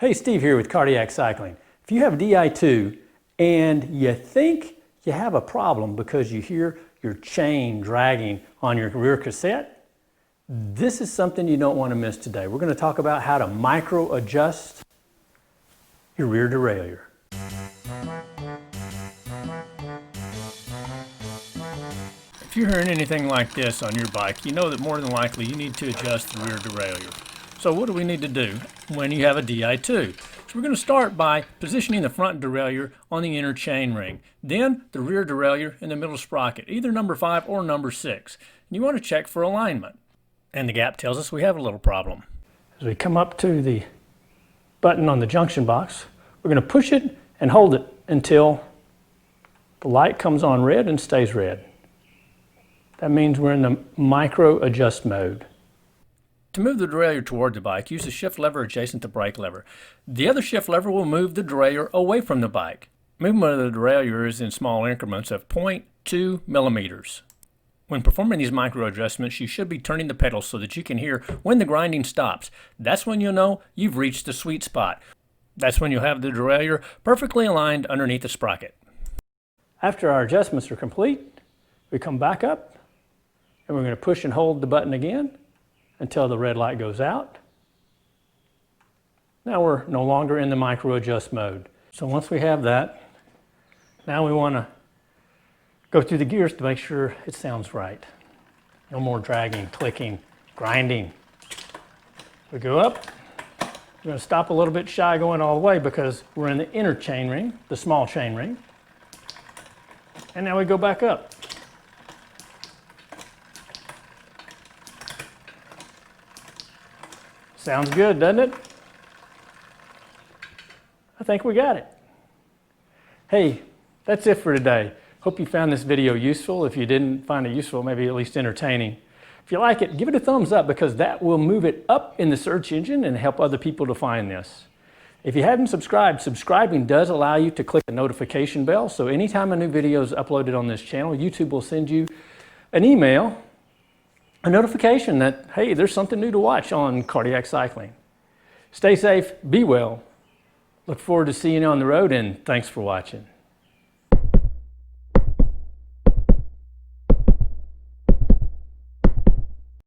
Hey, Steve here with Cardiac Cycling. If you have DI2 and you think you have a problem because you hear your chain dragging on your rear cassette, this is something you don't want to miss today. We're going to talk about how to micro adjust your rear derailleur. If you're hearing anything like this on your bike, you know that more than likely you need to adjust the rear derailleur. So what do we need to do when you have a DI2? So we're going to start by positioning the front derailleur on the inner chainring, then the rear derailleur in the middle sprocket, either number 5 or number 6. And you want to check for alignment. And the gap tells us we have a little problem. As we come up to the button on the junction box, we're going to push it and hold it until the light comes on red and stays red. That means we're in the micro adjust mode. To move the derailleur toward the bike, use the shift lever adjacent to brake lever. The other shift lever will move the derailleur away from the bike. Movement of the derailleur is in small increments of 0.2 millimeters. When performing these micro adjustments, you should be turning the pedals so that you can hear when the grinding stops. That's when you'll know you've reached the sweet spot. That's when you'll have the derailleur perfectly aligned underneath the sprocket. After our adjustments are complete, we come back up and we're going to push and hold the button again until the red light goes out. Now we're no longer in the micro adjust mode. So once we have that, now we want to go through the gears to make sure it sounds right. No more dragging, clicking, grinding. We go up. We're going to stop a little bit shy going all the way because we're in the inner chain ring, the small chain ring. And now we go back up. Sounds good, doesn't it? I think we got it. Hey, that's it for today. Hope you found this video useful. If you didn't find it useful, maybe at least entertaining. If you like it, give it a thumbs up because that will move it up in the search engine and help other people to find this. If you haven't subscribed, subscribing does allow you to click the notification bell. So anytime a new video is uploaded on this channel, YouTube will send you an email, a notification that, hey, there's something new to watch on Cardiac Cycling. Stay safe, be well. Look forward to seeing you on the road, and thanks for watching.